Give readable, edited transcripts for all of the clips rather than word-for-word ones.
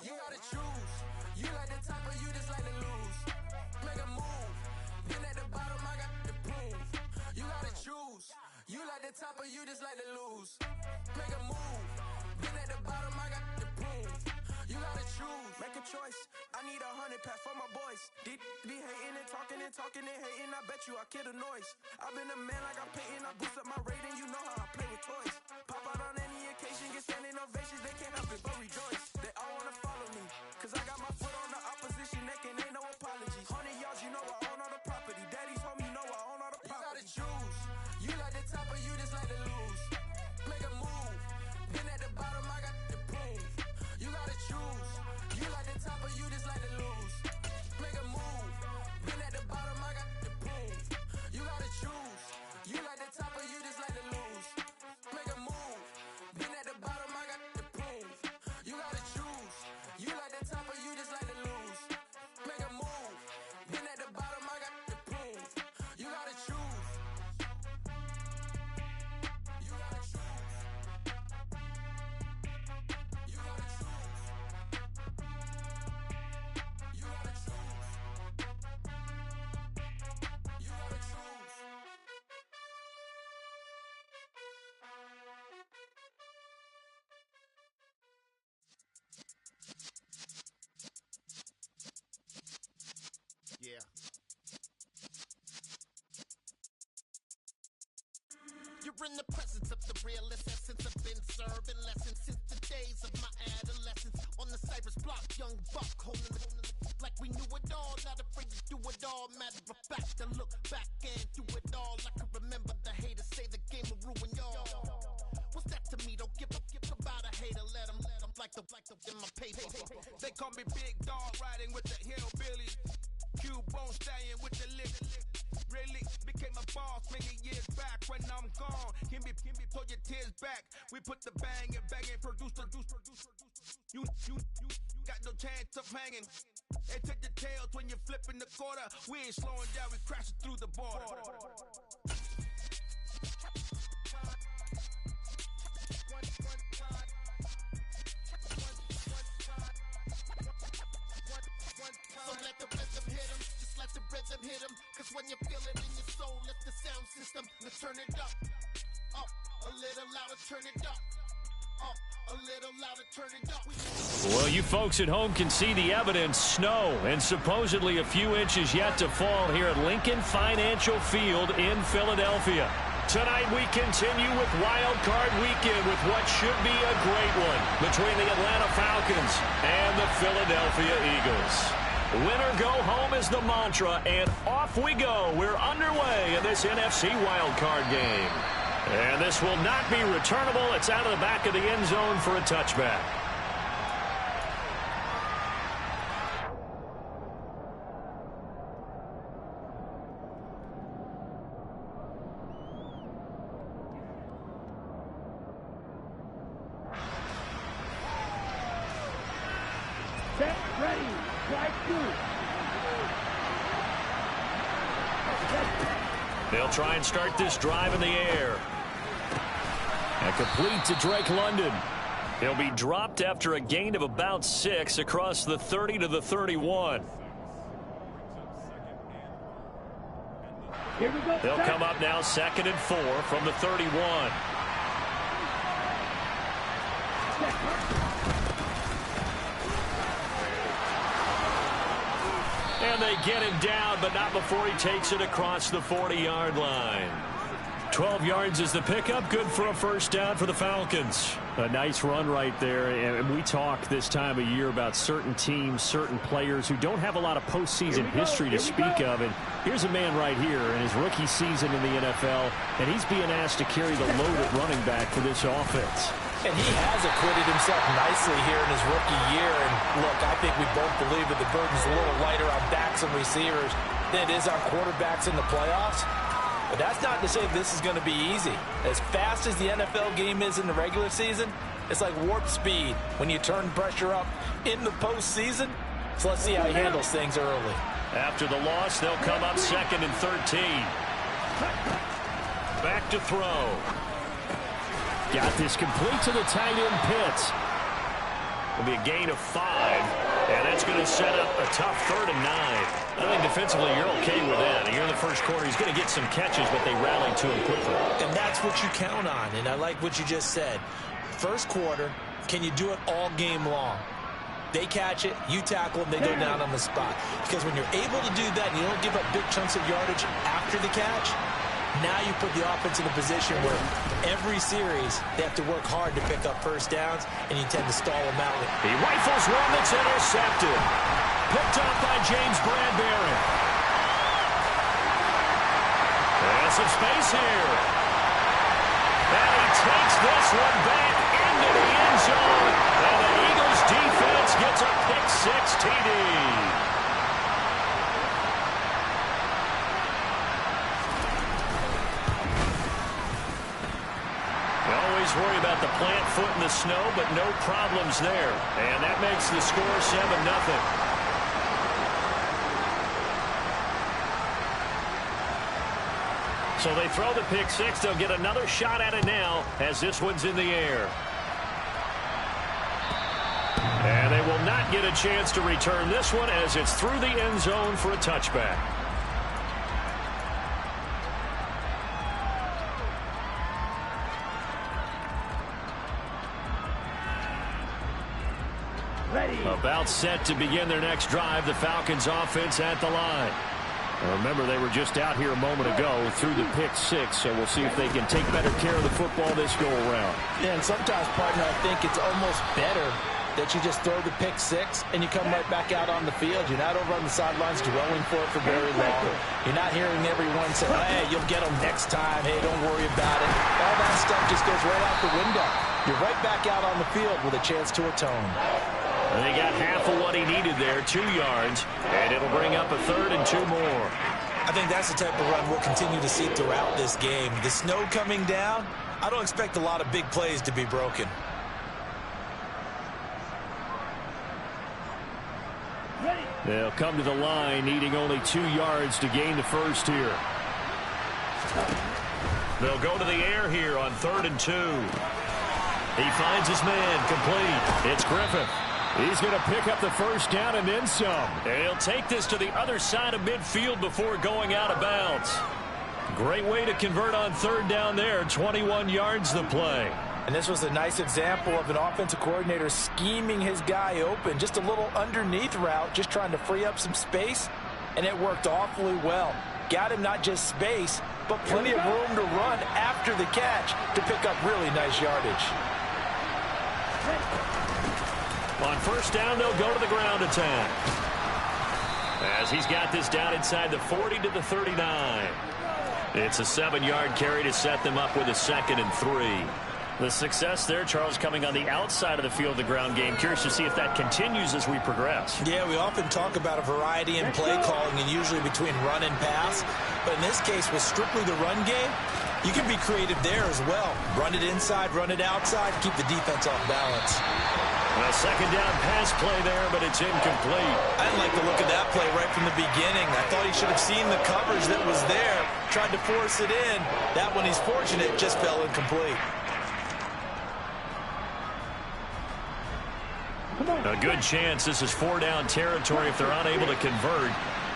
You gotta choose. You like the top or you just like to lose. Make a move. Been at the bottom, I got the proof. You gotta choose. You like the top or you just like to lose. Make a move. Been at the bottom, I got the proof. You gotta choose. Make a choice. I need 100 pack for my boys. Be hating and talking and talking and hating. I bet you I kill the noise. I've been a man like I'm Peyton. I boost up my rating. You know how I play with toys. Pop out on any occasion, get standing ovations. They can't help it but rejoice. They all wanna follow me, cause I got my foot on the opposition neck and ain't no apologies. 100 yards, you know I own all the property. Daddy's home, you know I own all the property. You gotta choose. You like the top or you just like to lose. Make a move. Been at the bottom, I got the proof. You gotta choose. You like the top or you just like to lose. Make a move. Been at the bottom, I got the proof. You gotta choose. You like the top or you just like to lose. Make a move. Been at the bottom, I got the proof. You gotta choose. You like the top or you just like to lose. Make a move. Been at the bottom, I got the proof. You gotta choose. You gotta choose. You gotta choose. You gotta choose. You gotta choose. Yeah. You're in the presence of the realest essence. I've been serving lessons since the days of my adolescence. On the Cypress block, young buck holding the like we knew it all. Not afraid to do it all. Matter of fact, to look back and do it all. I can remember the haters say the game will ruin y'all. What's that to me? Don't give about a hater. Let them like the in my paper. They call me Big Dog, riding with the hillbillies. Q-Bone stallion with the lip. Really became a boss many years back. When I'm gone, give me pull your tears back. We put the bang and produce. You got no chance of hanging. And take the tails when you're flipping the quarter. We ain't slowing down, we crashing through the border. So let the rhythm hit 'em, just let the rhythm hit 'em. Cause when you feel it in your soul, let the sound system, let's turn it up. Up, a little louder, turn it up. Up, a little louder, turn it up. Well, you folks at home can see the evidence. Snow and supposedly a few inches yet to fall here at Lincoln Financial Field in Philadelphia. Tonight we continue with Wild Card Weekend with what should be a great one between the Atlanta Falcons and the Philadelphia Eagles. Winner go home is the mantra, and off we go. We're underway in this NFC Wild Card game. And this will not be returnable. It's out of the back of the end zone for a touchback. Set, ready, strike two. They'll try and start this drive in the air. And complete to Drake London. He'll be dropped after a gain of about 6 across the 30 to the 31. Here we go. They'll come up now 2nd and 4 from the 31. And they get him down, but not before he takes it across the 40-yard line. 12 yards is the pickup. Good for a first down for the Falcons. A nice run right there. And we talk this time of year about certain teams, certain players who don't have a lot of postseason history to speak of. And here's a man right here in his rookie season in the NFL, and he's being asked to carry the load at running back for this offense. And he has acquitted himself nicely here in his rookie year. And look, I think we both believe that the burden's a little lighter on backs and receivers than it is on quarterbacks in the playoffs. But that's not to say this is going to be easy. As fast as the NFL game is in the regular season, it's like warp speed when you turn pressure up in the postseason. So let's see how he handles things early. After the loss, they'll come up 2nd and 13. Back to throw. Got this complete to the tight end, Pitts. It'll be a gain of 5, and that's going to set up a tough 3rd and 9. I think defensively you're okay with that. Here in the first quarter, he's going to get some catches, but they rallied to him quickly. And that's what you count on, and I like what you just said. First quarter, can you do it all game long? They catch it, you tackle them, they go down on the spot. Because when you're able to do that and you don't give up big chunks of yardage after the catch, now you put the offense in a position where every series they have to work hard to pick up first downs, and you tend to stall them out. He rifles one that's intercepted. Picked up by James Bradbury. There's some space here. And he takes this one back into the end zone. And the Eagles defense gets a pick-6 TD. Worry about the plant foot in the snow, but no problems there. And that makes the score 7-0. So they throw the pick-6. They'll get another shot at it now as this one's in the air. And they will not get a chance to return this one as it's through the end zone for a touchback. About set to begin their next drive. The Falcons offense at the line. Now remember, they were just out here a moment ago through the pick-6, so we'll see if they can take better care of the football this go-around. Yeah, and sometimes, partner, I think it's almost better that you just throw the pick-6 and you come right back out on the field. You're not over on the sidelines dwelling for it for very long. You're not hearing everyone say, hey, you'll get them next time. Hey, don't worry about it. All that stuff just goes right out the window. You're right back out on the field with a chance to atone. And he got half of what he needed there, 2 yards, and it'll bring up a 3rd and 2 more. I think that's the type of run we'll continue to see throughout this game. The snow coming down, I don't expect a lot of big plays to be broken. They'll come to the line, needing only 2 yards to gain the first here. They'll go to the air here on 3rd and 2. He finds his man, complete. It's Griffith. He's going to pick up the first down and then some. And he'll take this to the other side of midfield before going out of bounds. Great way to convert on 3rd down there. 21 yards the play. And this was a nice example of an offensive coordinator scheming his guy open. Just a little underneath route, just trying to free up some space. And it worked awfully well. Got him not just space, but plenty of room to run after the catch to pick up really nice yardage. On 1st down, they'll go to the ground attack. As he's got this down inside the 40 to the 39. It's a 7-yard carry to set them up with a 2nd and 3. The success there, Charles, coming on the outside of the field, the ground game. Curious to see if that continues as we progress. Yeah, we often talk about a variety in play calling and usually between run and pass. But in this case, with strictly the run game, you can be creative there as well. Run it inside, run it outside, keep the defense off balance. A 2nd down pass play there, but it's incomplete. I didn't like the look of that play right from the beginning. I thought he should have seen the coverage that was there, tried to force it in. That one, he's fortunate, just fell incomplete. A good chance this is 4-down territory if they're unable to convert.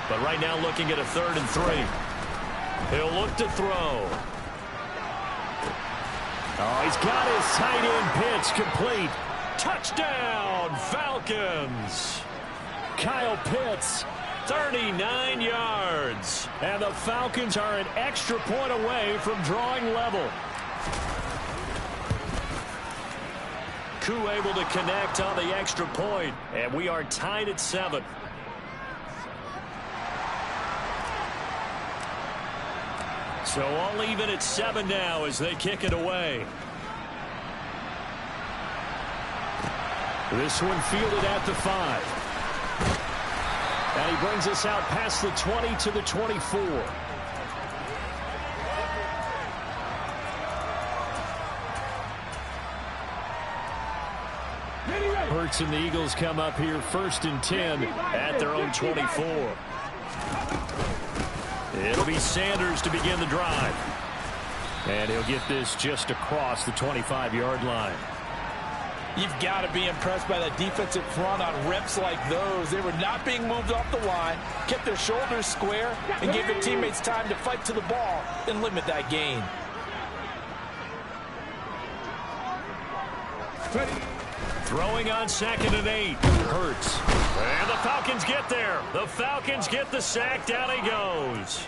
But right now looking at a 3rd and 3. He'll look to throw. Oh, he's got his tight end pitch complete. Touchdown, Falcons. Kyle Pitts, 39 yards. And the Falcons are an extra point away from drawing level. Koo able to connect on the extra point, and we are tied at 7. So all even at 7 now as they kick it away. This one fielded at the 5. And he brings us out past the 20 to the 24. Hurts and the Eagles come up here 1st and 10 at their own 24. It'll be Sanders to begin the drive. And he'll get this just across the 25-yard line. You've got to be impressed by that defensive front on reps like those. They were not being moved off the line, kept their shoulders square, and gave their teammates time to fight to the ball and limit that gain. Throwing on 2nd and 8. Hurts. And the Falcons get there. The Falcons get the sack. Down he goes.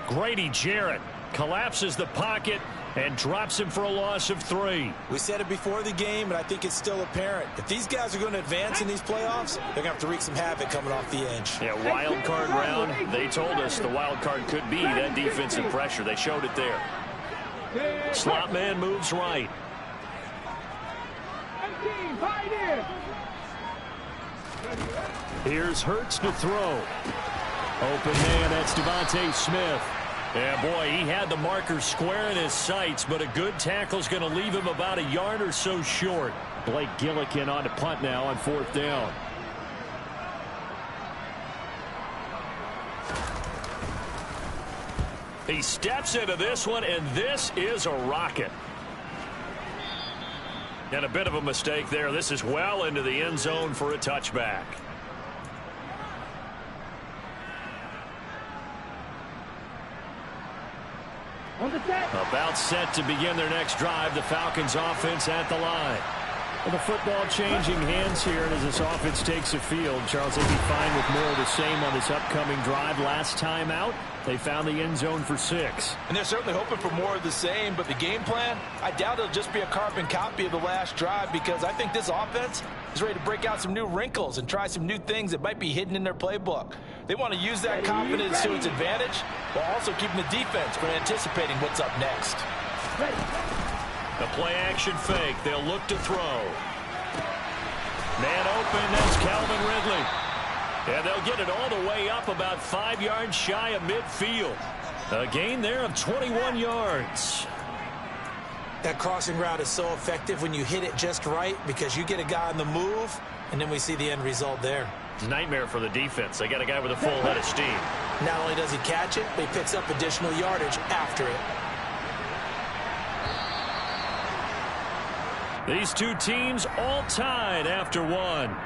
Grady Jarrett collapses the pocket and drops him for a loss of 3. We said it before the game, and I think it's still apparent. If these guys are going to advance in these playoffs, they're going to have to wreak some havoc coming off the edge. Yeah, wild card round. They told us the wild card could be that defensive pressure. They showed it there. Slot man moves right. Here's Hurts to throw. Open man, that's Devontae Smith. Yeah, boy, he had the marker square in his sights, but a good tackle's going to leave him about a yard or so short. Blake Gillikin on to punt now on 4th down. He steps into this one, and this is a rocket. And a bit of a mistake there. This is well into the end zone for a touchback. About set to begin their next drive. The Falcons offense at the line. Well, the football changing hands here, and as this offense takes the field, Charles, they'd be fine with more of the same on this upcoming drive. Last time out, they found the end zone for 6. And they're certainly hoping for more of the same, but the game plan, I doubt it'll just be a carbon copy of the last drive, because I think this offense is ready to break out some new wrinkles and try some new things that might be hidden in their playbook. They want to use that confidence to its advantage while also keeping the defense from anticipating what's up next. The play-action fake. They'll look to throw. Man open. That's Calvin Ridley. And they'll get it all the way up about 5 yards shy of midfield. A gain there of 21 yards. That crossing route is so effective when you hit it just right, because you get a guy on the move, and then we see the end result there. It's a nightmare for the defense. They got a guy with a full head of steam. Not only does he catch it, but he picks up additional yardage after it. These two teams all tied after 1.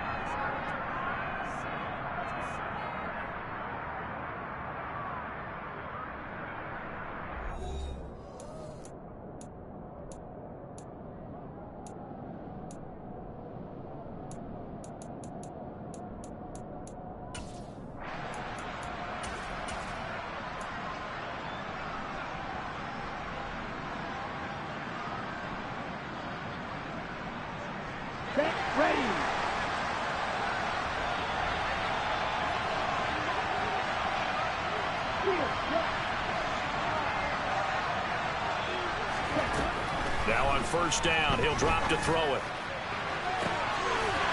Now on 1st down, he'll drop to throw it.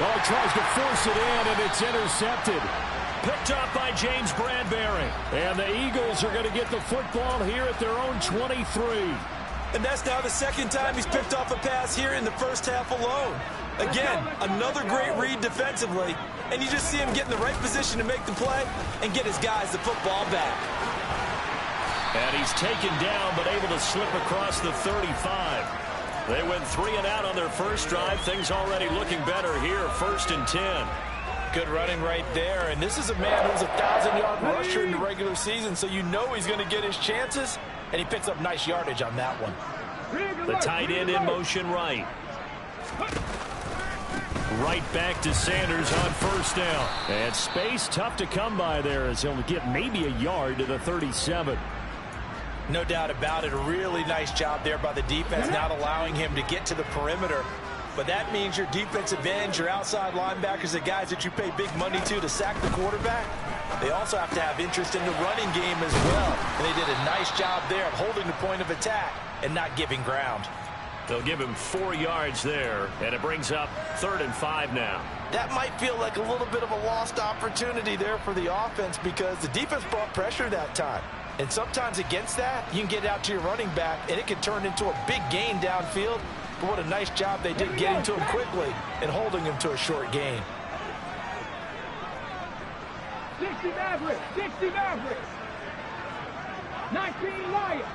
Oh, tries to force it in, and it's intercepted. Picked up by James Bradbury. And the Eagles are going to get the football here at their own 23. And that's now the 2nd time he's picked off a pass here in the first half alone. Again, another great read defensively, and you just see him get in the right position to make the play and get his guys the football back. And he's taken down, but able to slip across the 35. They went 3 and out on their first drive. Things already looking better here, 1st and 10. Good running right there, and this is a man who's a 1,000-yard rusher in the regular season, so you know he's going to get his chances, and he picks up nice yardage on that one. The tight end in motion right. Right back to Sanders on 1st down. And space tough to come by there, as he'll get maybe a yard to the 37. No doubt about it. A really nice job there by the defense, not allowing him to get to the perimeter. But that means your defensive ends, your outside linebackers, the guys that you pay big money to sack the quarterback, they also have to have interest in the running game as well. And they did a nice job there of holding the point of attack and not giving ground. They'll give him 4 yards there, and it brings up 3rd and 5 now. That might feel like a little bit of a lost opportunity there for the offense, because the defense brought pressure that time. And sometimes against that, you can get out to your running back, and it can turn into a big gain downfield. But what a nice job they did getting to him quickly and holding him to a short gain. 60 Mavericks, 60 Mavericks. 19 Lions.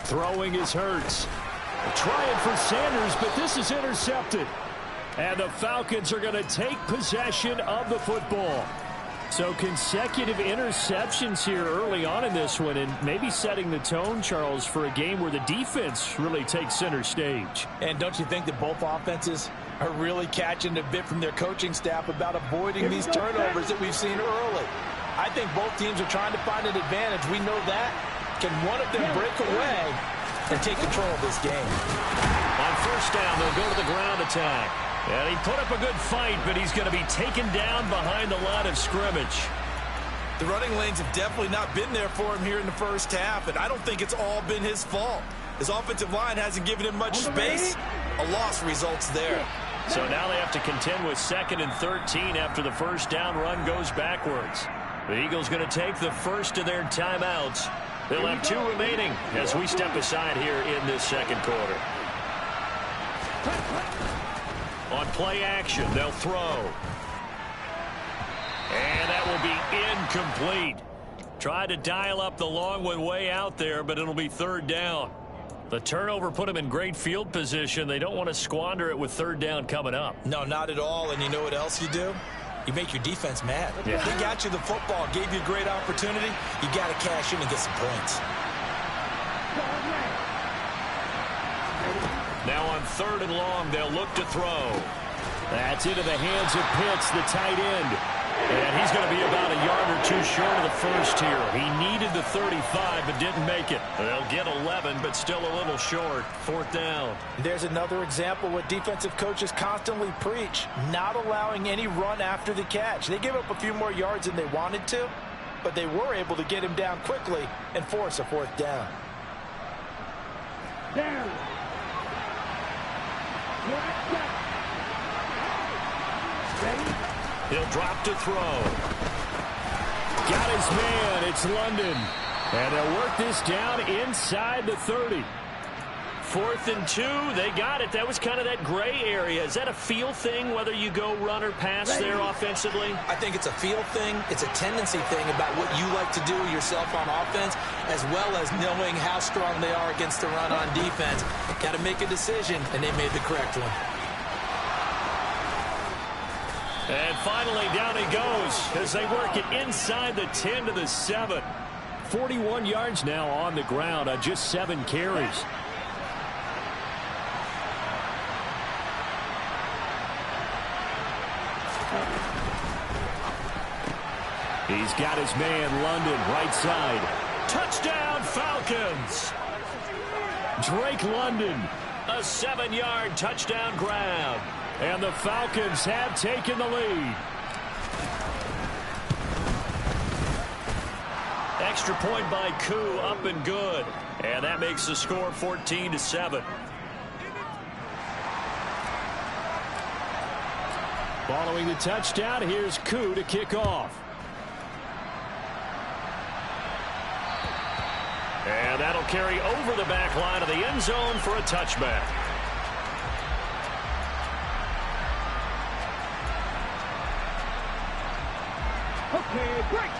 Throwing is Hurts. Trying for Sanders, but this is intercepted. And the Falcons are going to take possession of the football. So consecutive interceptions here early on in this one, and maybe setting the tone, Charles, for a game where the defense really takes center stage. And don't you think that both offenses are really catching a bit from their coaching staff about avoiding these turnovers that we've seen early? I think both teams are trying to find an advantage. We know that. Can one of them break away and take control of this game? On first down, they'll go to the ground attack. And he put up a good fight, but he's going to be taken down behind the line of scrimmage. The running lanes have definitely not been there for him here in the first half, and I don't think it's all been his fault. His offensive line hasn't given him much space. A loss results there. So now they have to contend with 2nd and 13 after the first down run goes backwards. The Eagles going to take the first of their timeouts. They'll have 2 remaining as we step aside here in this second quarter. On play action, they'll throw. And that will be incomplete. Tried to dial up the long one way out there, but it'll be 3rd down. The turnover put them in great field position. They don't want to squander it with 3rd down coming up. No, not at all. And you know what else you do? You make your defense mad. Yeah. They got you the football, gave you a great opportunity. You got to cash in and get some points. Now on 3rd and long, they'll look to throw. That's into the hands of Pitts, the tight end. And he's going to be about a yard or 2 short of the first here. He needed the 35, but didn't make it. They'll get 11, but still a little short. 4th down. There's another example what defensive coaches constantly preach, not allowing any run after the catch. They gave up a few more yards than they wanted to, but they were able to get him down quickly and force a 4th down. Down. He'll drop to throw. Got his man. It's London. And they'll work this down inside the 30. 4th and 2. They got it. That was kind of that gray area. Is that a feel thing, whether you go run or pass there offensively? I think it's a feel thing. It's a tendency thing about what you like to do yourself on offense, as well as knowing how strong they are against the run on defense. Got to make a decision, and they made the correct one. And finally, down he goes as they work it inside the 10 to the 7. 41 yards now on the ground on just 7 carries. He's got his man, London, right side. Touchdown, Falcons! Drake London, a 7-yard touchdown grab. And the Falcons have taken the lead. Extra point by Koo, up and good. And that makes the score 14-7. Following the touchdown, here's Koo to kick off. And that'll carry over the back line of the end zone for a touchback.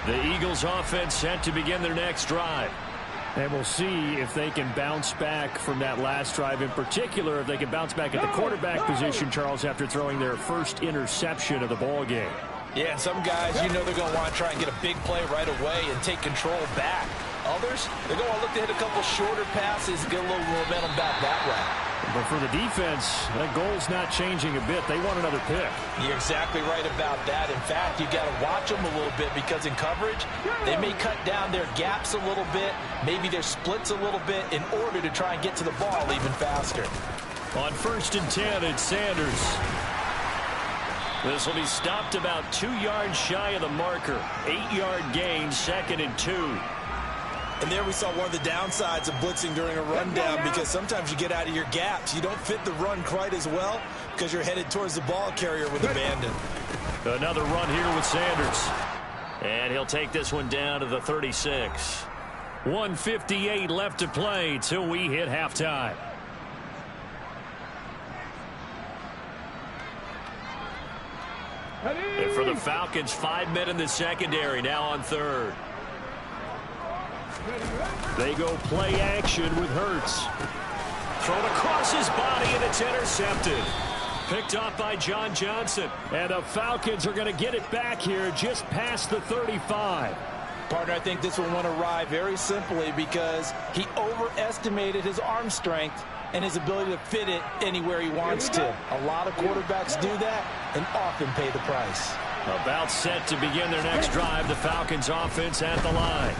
The Eagles offense set to begin their next drive. And we'll see if they can bounce back from that last drive, in particular if they can bounce back at the quarterback position, Charles, after throwing their first interception of the ball game. Yeah, and some guys, you know they're going to want to try and get a big play right away and take control back. Others, they're going to look to hit a couple shorter passes and get a little momentum back that way. But for the defense, that goal's not changing a bit. They want another pick. You're exactly right about that. In fact, you got to watch them a little bit because in coverage, they may cut down their gaps a little bit, maybe their splits a little bit in order to try and get to the ball even faster. On 1st and 10, it's Sanders. This will be stopped about 2 yards shy of the marker. 8-yard gain, 2nd and 2. And there we saw one of the downsides of blitzing during a rundown, because sometimes you get out of your gaps. You don't fit the run quite as well because you're headed towards the ball carrier with abandon. Another run here with Sanders. And he'll take this one down to the 36. 1:58 left to play till we hit halftime. And for the Falcons, 5 men in the secondary, now on 3rd. They go play action with Hurts. Thrown across his body, and it's intercepted. Picked off by John Johnson. And the Falcons are going to get it back here just past the 35. Partner, I think this one won't arrive very simply because he overestimated his arm strength and his ability to fit it anywhere he wants to. A lot of quarterbacks do that and often pay the price. About set to begin their next drive, the Falcons offense at the line.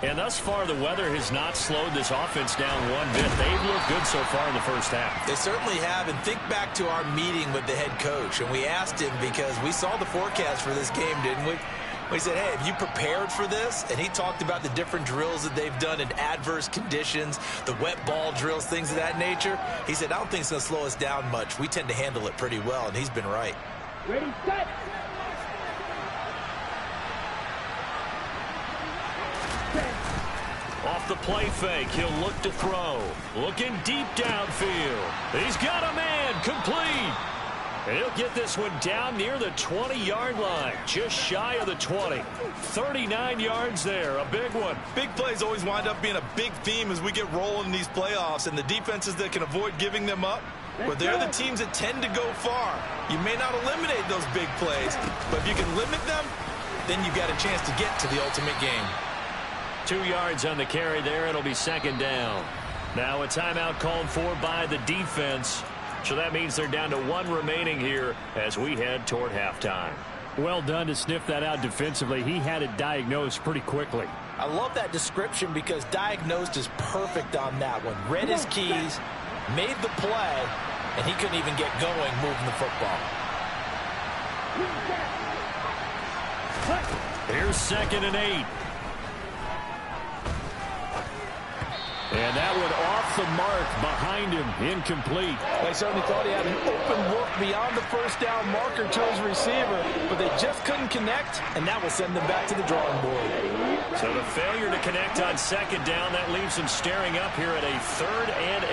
And thus far, the weather has not slowed this offense down one bit. They've looked good so far in the first half. They certainly have. And think back to our meeting with the head coach. And we asked him because we saw the forecast for this game, didn't we? We said, hey, have you prepared for this? And he talked about the different drills that they've done in adverse conditions, the wet ball drills, things of that nature. He said, I don't think it's going to slow us down much. We tend to handle it pretty well, and he's been right. Ready, set. Off the play fake, he'll look to throw. Looking deep downfield. He's got a man, complete. And he'll get this one down near the 20-yard line, just shy of the 20. 39 yards there, a big one. Big plays always wind up being a big theme as we get rolling in these playoffs, and the defenses that can avoid giving them up, but they're the teams that tend to go far. You may not eliminate those big plays, but if you can limit them, then you've got a chance to get to the ultimate game. 2 yards on the carry there. It'll be second down. Now a timeout called for by the defense. So that means they're down to one remaining here as we head toward halftime. Well done to sniff that out defensively. He had it diagnosed pretty quickly. I love that description because diagnosed is perfect on that one. Read his keys, made the play, and he couldn't even get going moving the football. Here's 2nd and 8. And that one off the mark behind him, incomplete. They certainly thought he had an open look beyond the first down marker to his receiver, but they just couldn't connect, and that will send them back to the drawing board. So the failure to connect on 2nd down, that leaves them staring up here at a 3rd and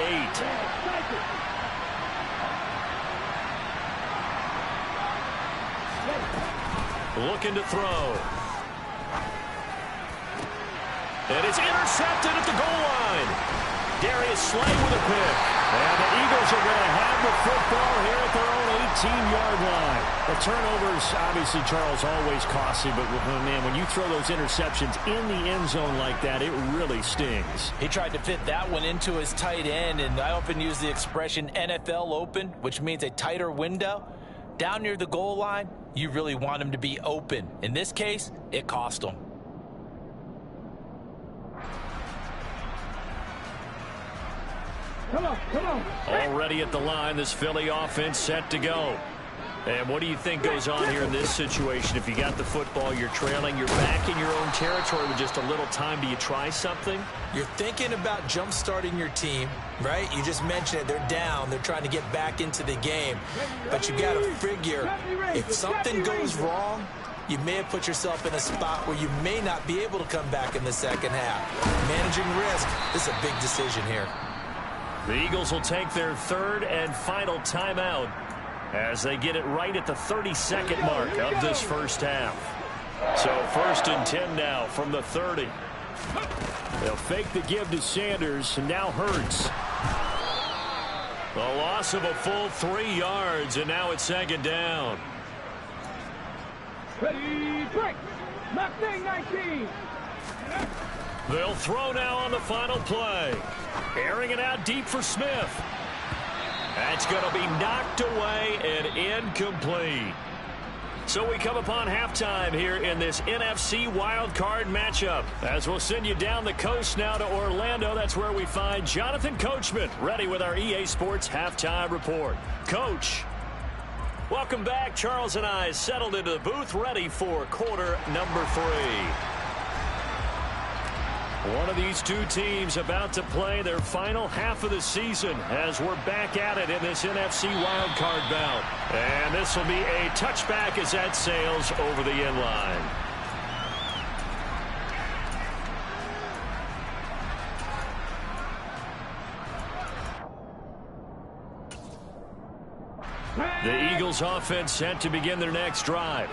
8. Looking to throw. And it's intercepted at the goal line. Darius Slay with a pick. And the Eagles are going to have the football here at their own 18-yard line. The turnovers, obviously, Charles, always costly. But, man, when you throw those interceptions in the end zone like that, it really stings. He tried to fit that one into his tight end, and I often use the expression NFL open, which means a tighter window. Down near the goal line, you really want him to be open. In this case, it cost him. Come on, come on. Already at the line, this Philly offense set to go. And what do you think goes on here in this situation? If you got the football, you're trailing, you're back in your own territory with just a little time. Do you try something? You're thinking about jump-starting your team, right? You just mentioned it. They're down. They're trying to get back into the game. But you got to figure, if something goes wrong, you may have put yourself in a spot where you may not be able to come back in the second half. Managing risk, this is a big decision here. The Eagles will take their 3rd and final timeout as they get it right at the 32nd mark of this first half. So 1st and 10 now from the 30. They'll fake the give to Sanders, and now Hurts. A loss of a full 3 yards, and now it's 2nd down. Ready, break. Mustang 19. They'll throw now on the final play. Airing it out deep for Smith. That's going to be knocked away and incomplete. So we come upon halftime here in this NFC wildcard matchup. As we'll send you down the coast now to Orlando. That's where we find Jonathan Coachman ready with our EA Sports halftime report. Coach, welcome back. Charles and I settled into the booth ready for quarter number 3. One of these two teams about to play their final half of the season as we're back at it in this NFC wildcard bout. And this will be a touchback as that sails over the end line. The Eagles offense set to begin their next drive.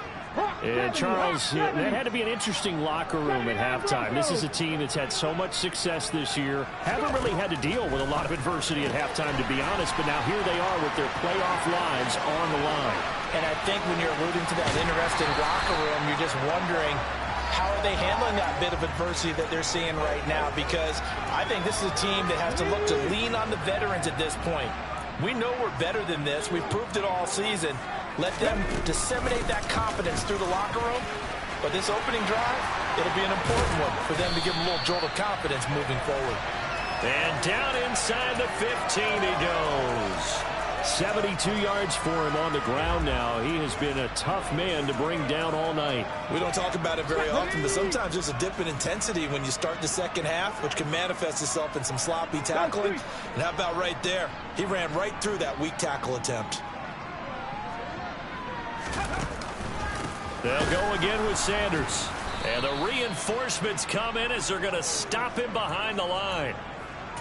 And Charles, that had to be an interesting locker room at halftime. This is a team that's had so much success this year. Haven't really had to deal with a lot of adversity at halftime, to be honest. But now here they are with their playoff lives on the line. And I think when you're alluding to that interesting locker room, you're just wondering, how are they handling that bit of adversity that they're seeing right now? Because I think this is a team that has to look to lean on the veterans at this point. We know we're better than this. We've proved it all season. Let them disseminate that confidence through the locker room. But this opening drive, it'll be an important one for them to give them a little jolt of confidence moving forward. And down inside the 15 he goes. 72 yards for him on the ground now. He has been a tough man to bring down all night. We don't talk about it very often, but sometimes there's a dip in intensity when you start the second half, which can manifest itself in some sloppy tackling. And how about right there? He ran right through that weak tackle attempt. They'll go again with Sanders. And the reinforcements come in as they're going to stop him behind the line.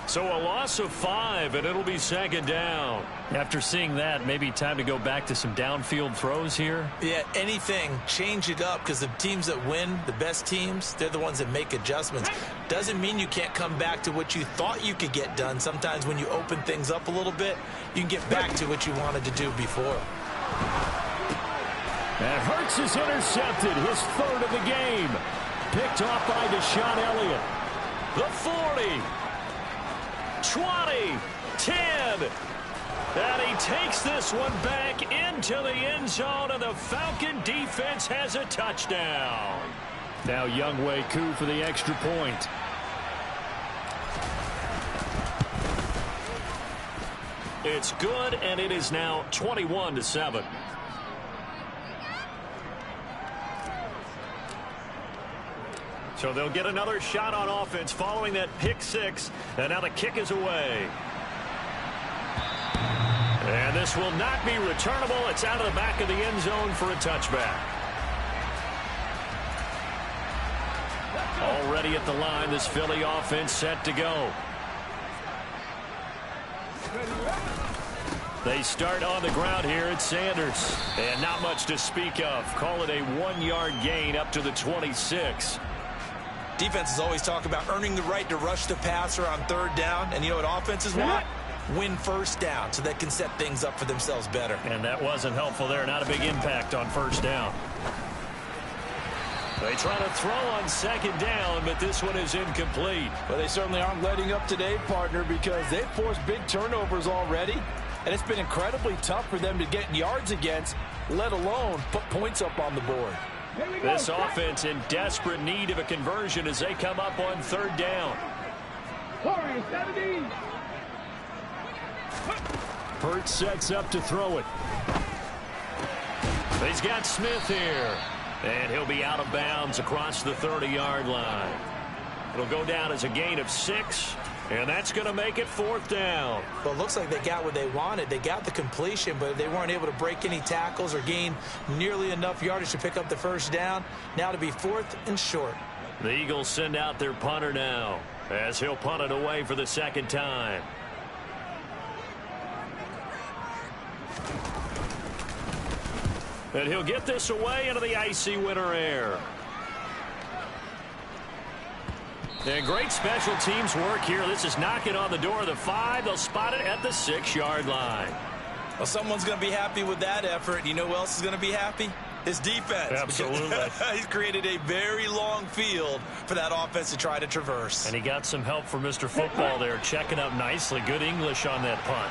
So a loss of 5, and it'll be second down. After seeing that, maybe time to go back to some downfield throws here. Yeah, anything. Change it up, because the teams that win, the best teams, they're the ones that make adjustments. Doesn't mean you can't come back to what you thought you could get done. Sometimes when you open things up a little bit, you can get back to what you wanted to do before. And Hurts is intercepted, his 3rd of the game. Picked off by Deshaun Elliott. The 40. 20, 10, and he takes this one back into the end zone, and the Falcon defense has a touchdown. Now Younghoe Koo for the extra point. It's good, and it is now 21-7. So they'll get another shot on offense following that pick 6. And now the kick is away. And this will not be returnable. It's out of the back of the end zone for a touchback. Already at the line, this Philly offense set to go. They start on the ground here at Sanders. And not much to speak of. Call it a 1-yard gain up to the 26. Defenses always talk about earning the right to rush the passer on 3rd down. And you know what offenses want? Win first down so they can set things up for themselves better. And that wasn't helpful there. Not a big impact on 1st down. They try to throw on 2nd down, but this one is incomplete. Well, they certainly aren't letting up today, partner, because they've forced big turnovers already. And it's been incredibly tough for them to get yards against, let alone put points up on the board. This offense in desperate need of a conversion as they come up on 3rd down. Hurts sets up to throw it. He's got Smith here. And he'll be out of bounds across the 30-yard line. It'll go down as a gain of 6. And that's going to make it 4th down. Well, it looks like they got what they wanted. They got the completion, but they weren't able to break any tackles or gain nearly enough yardage to pick up the 1st down. Now to be 4th and short. The Eagles send out their punter now as he'll punt it away for the 2nd time. And he'll get this away into the icy winter air. And great special teams work here. This is knocking on the door of the 5. They'll spot it at the 6-yard line. Well, someone's going to be happy with that effort. You know who else is going to be happy? His defense. Absolutely. He's created a very long field for that offense to try to traverse. And he got some help from Mr. Football there, checking up nicely. Good English on that punt.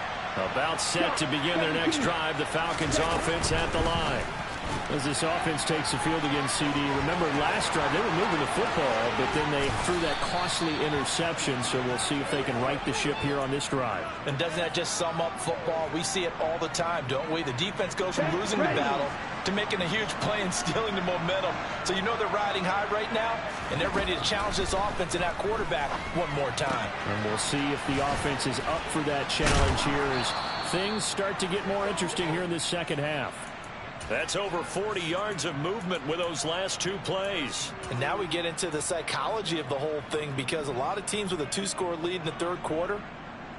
About set to begin their next drive. The Falcons offense at the line. As this offense takes the field against CD, remember last drive they were moving the football, but then they threw that costly interception, so we'll see if they can right the ship here on this drive. And doesn't that just sum up football? We see it all the time, don't we? The defense goes from losing the battle to making a huge play and stealing the momentum. So you know they're riding high right now, and they're ready to challenge this offense and that quarterback one more time. And we'll see if the offense is up for that challenge here as things start to get more interesting here in this 2nd half. That's over 40 yards of movement with those last 2 plays. And now we get into the psychology of the whole thing, because a lot of teams with a 2-score lead in the 3rd quarter,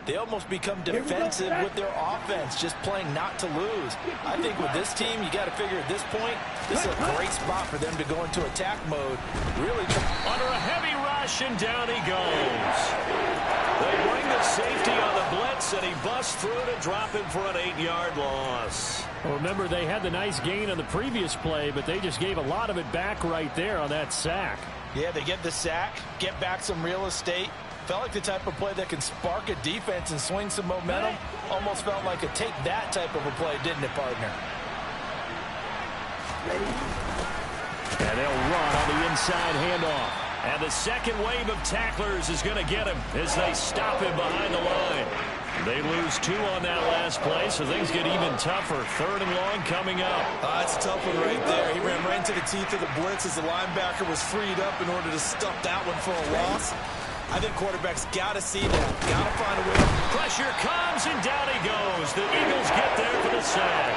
they almost become defensive with their offense, just playing not to lose. I think with this team, you got to figure at this point, this is a great spot for them to go into attack mode. Really under a heavy rush, and down he goes. They bring the safety on the blitz, and he busts through to drop him for an 8-yard loss. Well, remember, they had the nice gain on the previous play, but they just gave a lot of it back right there on that sack. Yeah, they get the sack, get back some real estate. Felt like the type of play that can spark a defense and swing some momentum. Almost felt like a take that type of a play, didn't it, partner? And they'll run on the inside handoff. And the second wave of tacklers is going to get him as they stop him behind the line. They lose 2 on that last play, so things get even tougher. 3rd and long coming up. That's a tough one right there. He ran right into the teeth of the blitz as the linebacker was freed up in order to stuff that one for a loss. I think quarterbacks got to see that. Got to find a way. Pressure comes, and down he goes. The Eagles get there for the sack.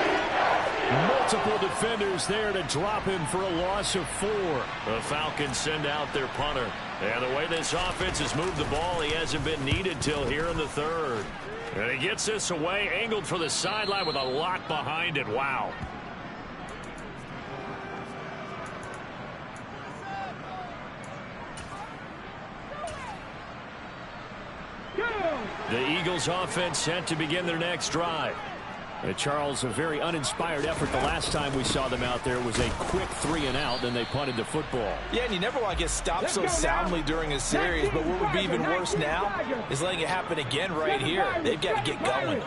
Multiple defenders there to drop him for a loss of 4. The Falcons send out their punter. And the way this offense has moved the ball, he hasn't been needed till here in the 3rd. And he gets this away, angled for the sideline with a lot behind it. Wow. The Eagles offense set to begin their next drive. Charles, a very uninspired effort the last time we saw them out there. Was a quick 3-and-out, then they punted the football. Yeah, and you never want to get stopped so soundly during a series, but what would be even worse now is letting it happen again right here. They've got to get going.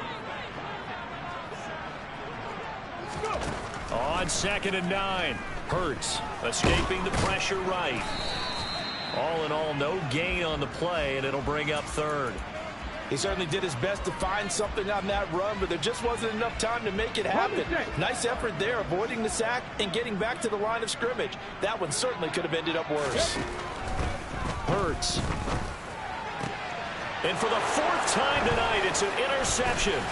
On 2nd and 9, Hurts escaping the pressure right. All in all, no gain on the play, and it'll bring up 3rd. He certainly did his best to find something on that run, but there just wasn't enough time to make it happen. Nice effort there, avoiding the sack and getting back to the line of scrimmage. That one certainly could have ended up worse. Hurts. And for the 4th time tonight, it's an interception.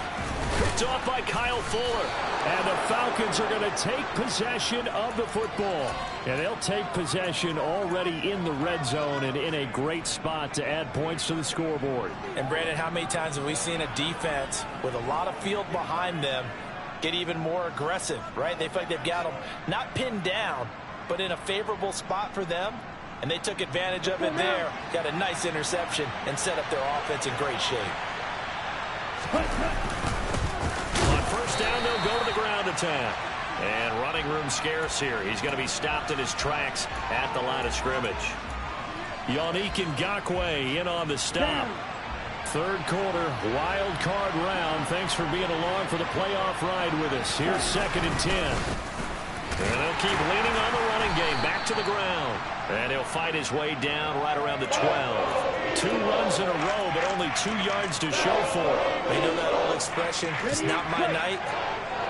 Picked off by Kyle Fuller. And the Falcons are going to take possession of the football. And they'll take possession already in the red zone and in a great spot to add points to the scoreboard. And Brandon, how many times have we seen a defense with a lot of field behind them get even more aggressive, right? They feel like they've got them not pinned down, but in a favorable spot for them. And they took advantage of it there, got a nice interception, and set up their offense in great shape. On 1st down, they'll go to the ground attack. And running room scarce here. He's going to be stopped in his tracks at the line of scrimmage. Yannick Ngakoue in on the stop. 3rd quarter, wild card round. Thanks for being along for the playoff ride with us. Here's 2nd and 10. And they'll keep leaning on the running game. Back to the ground. And he'll fight his way down right around the 12. 2 runs in a row, but only 2 yards to show for it. You know that old expression, it's not my night.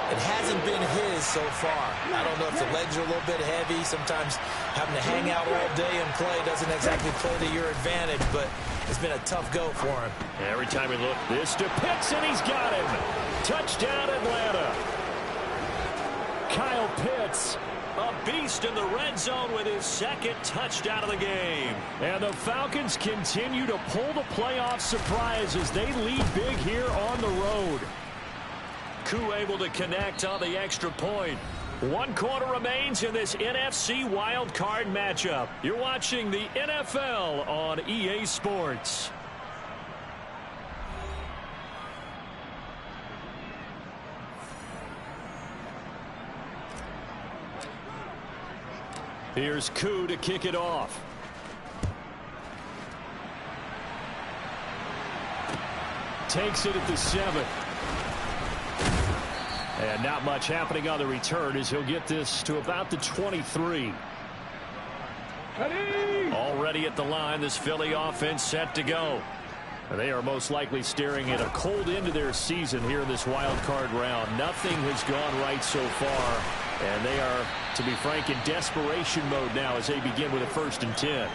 It hasn't been his so far. I don't know if the legs are a little bit heavy. Sometimes having to hang out all day and play doesn't exactly play to your advantage, but it's been a tough go for him. Every time we look, this to Pitts, and he's got him. Touchdown, Atlanta. Kyle Pitts, a beast in the red zone with his 2nd touchdown of the game. And the Falcons continue to pull the playoff surprise as they lead big here on the road. Koo able to connect on the extra point. 1 quarter remains in this NFC wild card matchup. You're watching the NFL on EA Sports. Here's Koo to kick it off. Takes it at the 7. And not much happening on the return as he'll get this to about the 23. Already at the line, this Philly offense set to go. They are most likely staring at a cold end to their season here in this wild card round. Nothing has gone right so far, and they are, to be frank, in desperation mode now as they begin with a 1st and 10.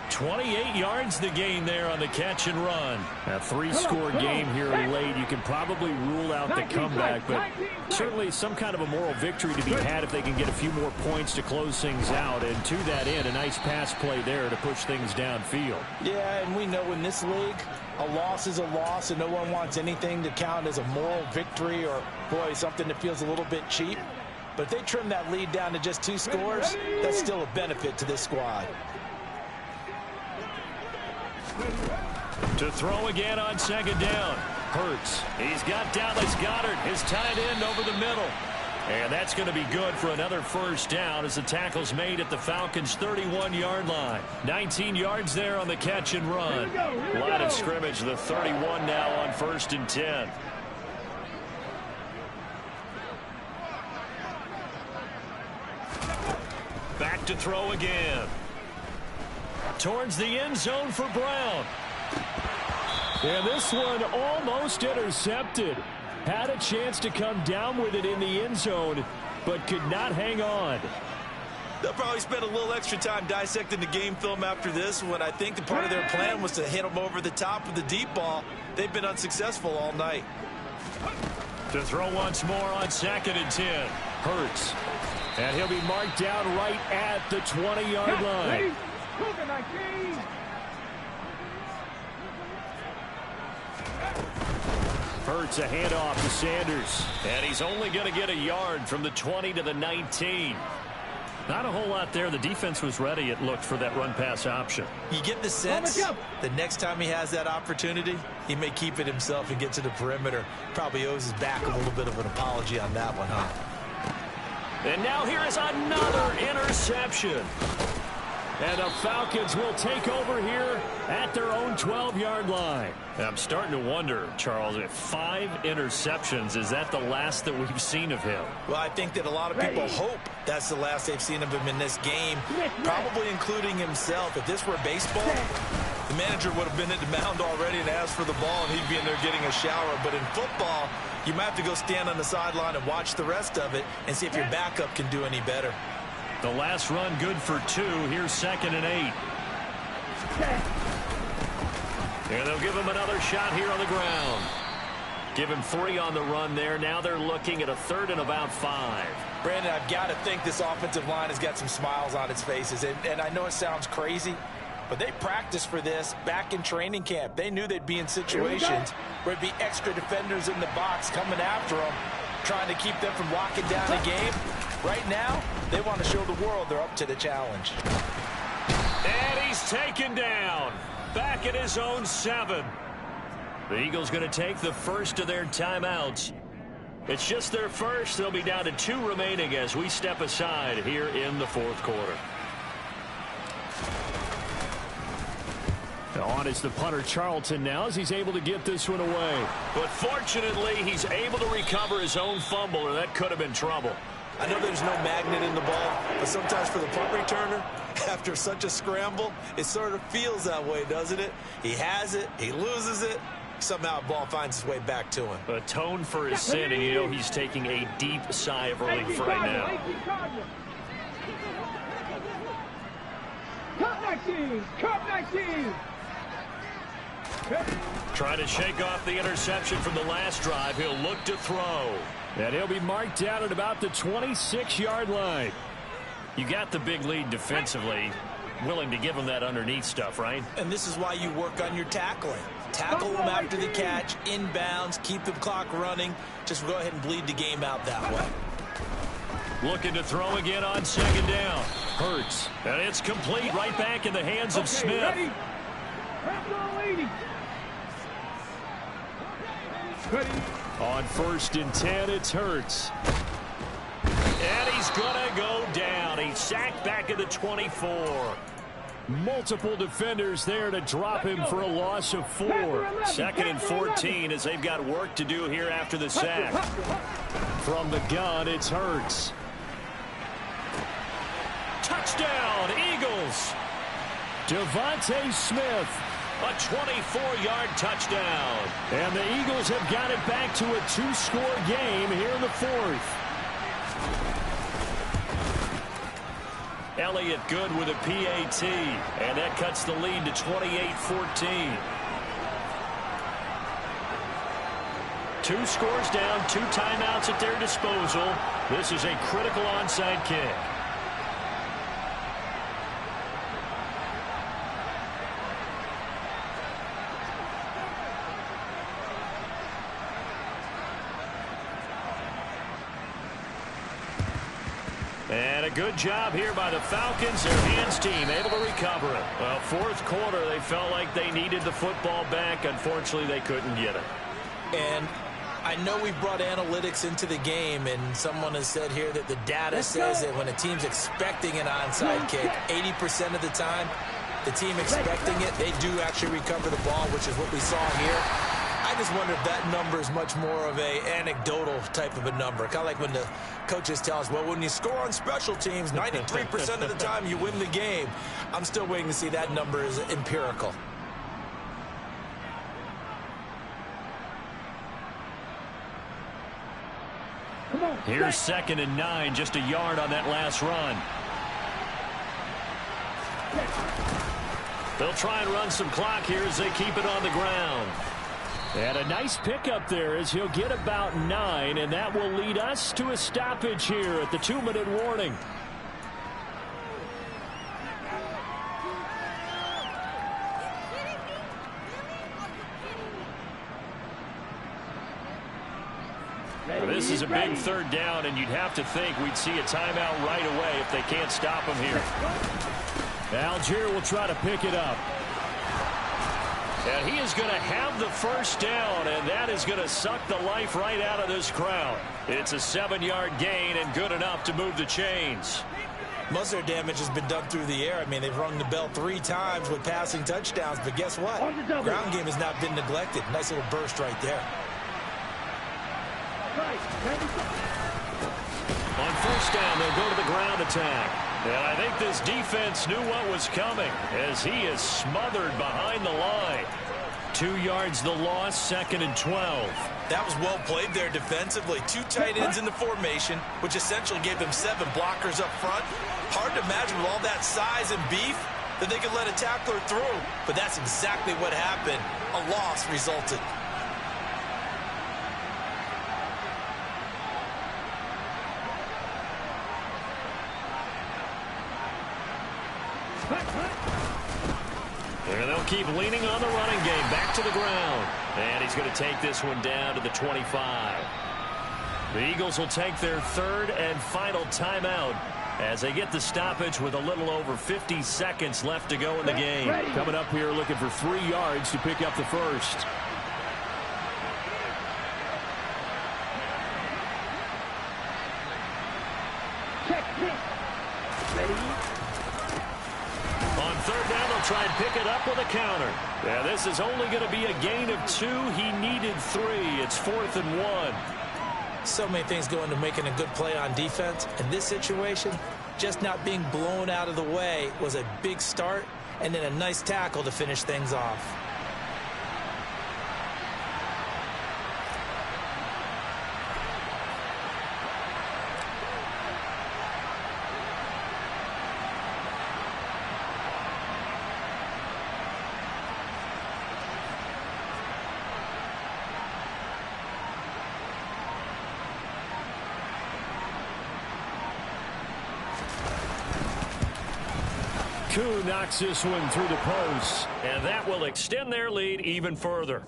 28 yards the gain there on the catch and run. A three-score game here late. You can probably rule out the comeback, but certainly some kind of a moral victory to be had if they can get a few more points to close things out. And to that end, a nice pass play there to push things downfield. Yeah, and we know in this league, a loss is a loss, and no one wants anything to count as a moral victory or, boy, something that feels a little bit cheap. But if they trim that lead down to just 2 scores, that's still a benefit to this squad. To throw again on second down. Hurts. He's got Dallas Goedert, his tight end, over the middle. And that's going to be good for another first down as the tackle's made at the Falcons' 31-yard line. 19 yards there on the catch and run. Line of scrimmage, the 31 now on 1st and 10. Back to throw again. Towards the end zone for Brown. And this one almost intercepted. Had a chance to come down with it in the end zone, but could not hang on. They'll probably spend a little extra time dissecting the game film after this one. I think the part of their plan was to hit them over the top with the deep ball. They've been unsuccessful all night. To throw once more on 2nd and 10. Hurts. And he'll be marked down right at the 20-yard line. Hurts a handoff to Sanders. And he's only going to get a yard from the 20 to the 19. Not a whole lot there. The defense was ready, it looked, for that run-pass option. You get the sense the next time he has that opportunity, he may keep it himself and get to the perimeter. Probably owes his back a little bit of an apology on that one, huh? And now here is another interception. And the Falcons will take over here at their own 12-yard line. I'm starting to wonder, Charles, if 5 interceptions, is that the last that we've seen of him? Well, I think that a lot of people hope that's the last they've seen of him in this game, probably including himself. If this were baseball, the manager would have been at the mound already and asked for the ball, and he'd be in there getting a shower. But in football, you might have to go stand on the sideline and watch the rest of it and see if your backup can do any better. The last run good for 2. Here's 2nd and 8. And they'll give him another shot here on the ground. Give him 3 on the run there. Now they're looking at a 3rd and about 5. Brandon, I've got to think this offensive line has got some smiles on its faces. And I know it sounds crazy, but they practiced for this back in training camp. They knew they'd be in situations where it'd be extra defenders in the box coming after them, trying to keep them from locking down the game. Right now, they want to show the world they're up to the challenge. And he's taken down. Back at his own 7. The Eagles going to take the first of their timeouts. It's just their first. They'll be down to 2 remaining as we step aside here in the 4th quarter. On is the punter, Charlton, now as he's able to get this one away. But fortunately, he's able to recover his own fumble, or that could have been trouble. I know there's no magnet in the ball, but sometimes for the punt returner, after such a scramble, it sort of feels that way, doesn't it? He has it, he loses it, somehow the ball finds its way back to him. Atone for his sin, and you know he's taking a deep sigh of relief right now. Cut 19! Cut 19! Trying to shake off the interception from the last drive. He'll look to throw. And he'll be marked down at about the 26-yard line. You got the big lead defensively. Willing to give him that underneath stuff, right? And this is why you work on your tackling. Tackle them after the catch, inbounds, keep the clock running. Just go ahead and bleed the game out that way. Looking to throw again on 2nd down. Hurts. And it's complete right back in the hands of Smith. Ready. On 1st and 10, it's Hurts. And he's going to go down. He's sacked back at the 24. Multiple defenders there to drop him for a loss of 4. 2nd and 14 as they've got work to do here after the sack. From the gun, it's Hurts. Touchdown, Eagles. Devontae Smith. A 24-yard touchdown. And the Eagles have got it back to a 2-score game here in the 4th. Elliott good with a PAT. And that cuts the lead to 28-14. 2 scores down, 2 timeouts at their disposal. This is a critical onside kick. And a good job here by the Falcons. Their hands team able to recover it. Well, fourth quarter, they felt like they needed the football back. Unfortunately, they couldn't get it. And I know we brought analytics into the game, and someone has said here that the data says that when a team's expecting an onside kick, 80% of the time, the team expecting it, they do actually recover the ball, which is what we saw here. I just wonder if that number is much more of a anecdotal type of a number. Kind of like when the coaches tell us, well, when you score on special teams, 93% of the time you win the game. I'm still waiting to see that number is empirical. Here's 2nd and 9, just a yard on that last run. They'll try and run some clock here as they keep it on the ground. And a nice pickup there as he'll get about 9, and that will lead us to a stoppage here at the 2-minute warning. This is a big 3rd down, and you'd have to think we'd see a timeout right away if they can't stop him here. Algier will try to pick it up. And he is going to have the 1st down, and that is going to suck the life right out of this crowd. It's a 7-yard gain and good enough to move the chains. Most of their damage has been done through the air. I mean, they've rung the bell 3 times with passing touchdowns, but guess what? Ground game has not been neglected. Nice little burst right there. On 1st down, they'll go to the ground attack. And I think this defense knew what was coming as he is smothered behind the line. 2 yards the loss, 2nd and 12. That was well played there defensively. 2 tight ends in the formation, which essentially gave them 7 blockers up front. Hard to imagine with all that size and beef that they could let a tackler through. But that's exactly what happened. A loss resulted. And they'll keep leaning on the running game. Back to the ground. And he's going to take this one down to the 25. The Eagles will take their 3rd and final timeout as they get the stoppage with a little over 50 seconds left to go in the game. Coming up here looking for 3 yards to pick up the 1st. On 3rd down, they'll try and pick it up with a counter. Yeah, this is only going to be a gain of 2. He needed 3. It's 4th and 1. So many things go into making a good play on defense. In this situation, just not being blown out of the way was a big start, and then a nice tackle to finish things off. Koo knocks this one through the post. And that will extend their lead even further.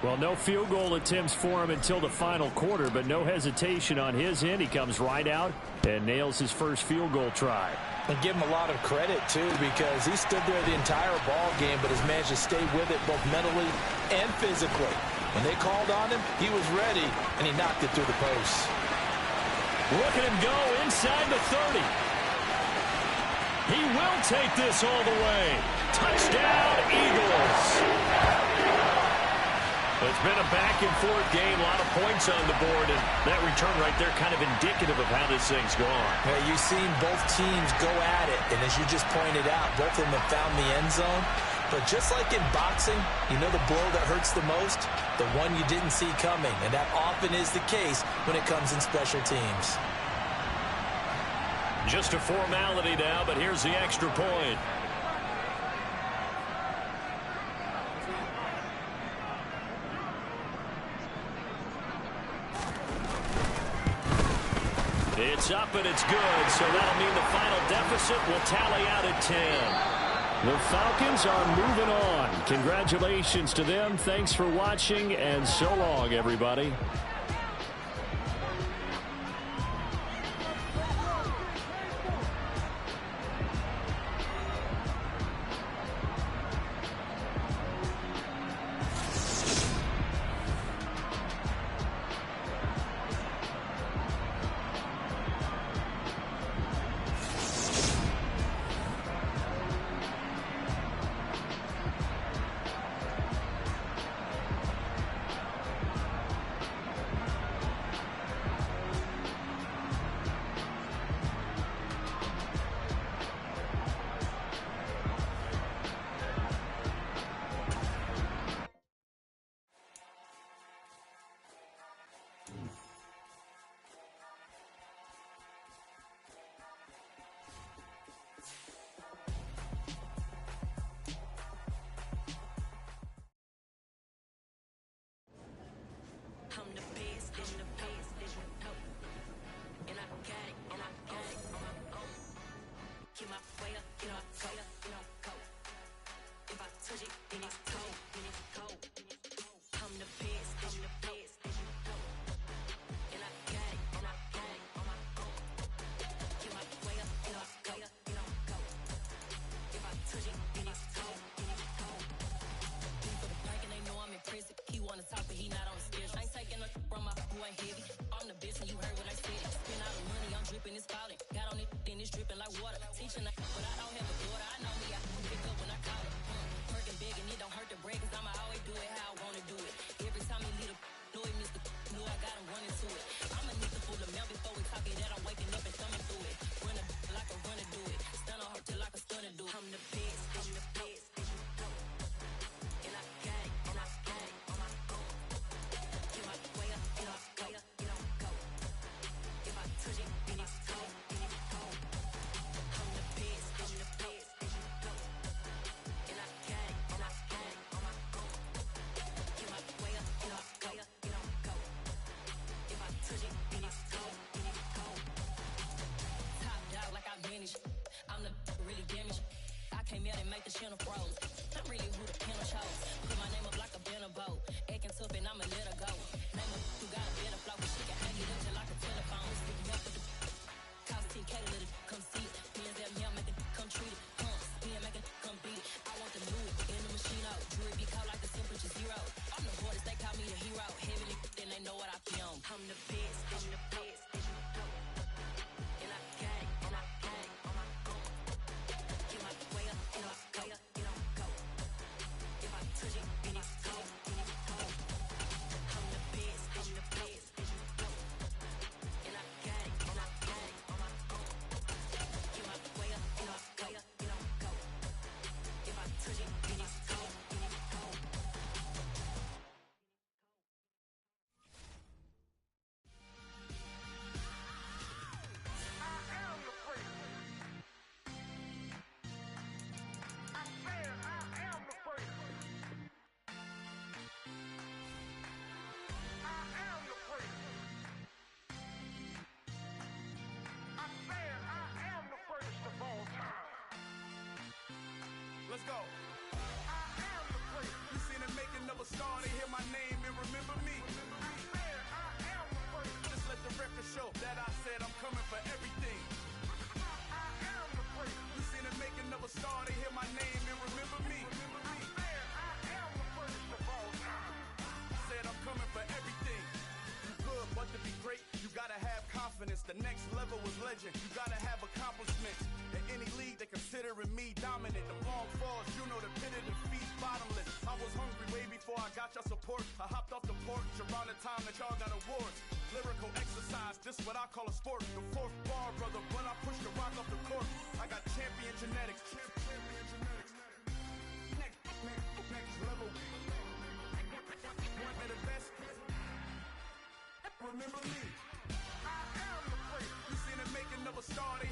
Well, no field goal attempts for him until the final quarter, but no hesitation on his end. He comes right out and nails his first field goal try. And give him a lot of credit, too, because he stood there the entire ball game, but has managed to stay with it both mentally and physically. When they called on him, he was ready, and he knocked it through the post. Look at him go inside the 30. He will take this all the way. Touchdown, Eagles. It's been a back-and-forth game, a lot of points on the board, and that return right there kind of indicative of how this thing's gone. Yeah, you've seen both teams go at it, and as you just pointed out, both of them have found the end zone. But just like in boxing, you know the blow that hurts the most? The one you didn't see coming, and that often is the case when it comes in special teams. Just a formality now, but here's the extra point. It's up and it's good, so that'll mean the final deficit will tally out at 10. The Falcons are moving on. Congratulations to them. Thanks for watching, and so long, everybody. I'm the best in the best, and I got it, on my own. Get my way up, get my way up, go. If I touch it, then it's cold, I'm the best, and I got it, on my own. Get my way up, get my way up, go. If I touch it, then it's cold, He for the bank and they know I'm impressive. He wanna talk, but he not on the schedule. I ain't taking a from my who ain't heavy. I'm the bitch and you heard what I said. Spend all the money, I'm dripping, it's spouting. Got on it, then it's dripping like water. Teaching, but I don't have a daughter. I know me, I can pick up when I call it. Perking big and it don't hurt the bread, cause I'ma always do it how I wanna do it. Every time he lead a know he missed the know I got him running to it. I'ma need to pull the mail before we talk it that I'm waking up and thumbing through it. Run a like a runner do it. Stun on her till like a stunner do it. I'm the best, and I got it, on my own. Get my way up, get my way up, go. If I touch it, then it's cold, I'm the best, and I got it, on my own. Get my way up, get my way up, go. If I touch it, then it's cold, Top dog like I manage. I'm the really damaged. I came out and make the channel froze. I'm really who the piano shows. Put my name up like a banner boat. Acting tough and I'ma let her go. Name her who got a better flow, but she can hang it up just like a telephone. Speaking up with the cost 10K to let it come see it. Hands at me, I make it come treat it. Spin, make it come beat it. I want the new in the machine out. Jewelry be caught like the temperature zero. I'm the hardest, they call me the hero. Heavily, then they know what I be on. I'm the best, and I got it, on my own. Get my way up, get my way up, go. If I touch it, then it's cold, I'm the best, and I got it, on my own. Get my way up, get my way up, go. If I touch it, then it's cold, Let's go. I am the great. You seen it making of a star, they hear my name and remember me. I am the great. Just let the record show that I said I'm coming for everything. I am the great. You seen it making of a star, they hear my name and remember me. I am the greatest of all time. Said I'm coming for everything. You good, but to be great, you gotta have confidence. The next level was legend. You gotta have accomplishments. In any league, they considering me dominant. The long falls, you know the pit of defeat, bottomless. I was hungry way before I got your support. I hopped off the porch around the time that y'all got awards. Lyrical exercise, this what I call a sport. The fourth bar, brother, when I push the rock off the court. I got champion genetics. Next level. One of the best. Remember me. I am the great. You seen it making of a star, they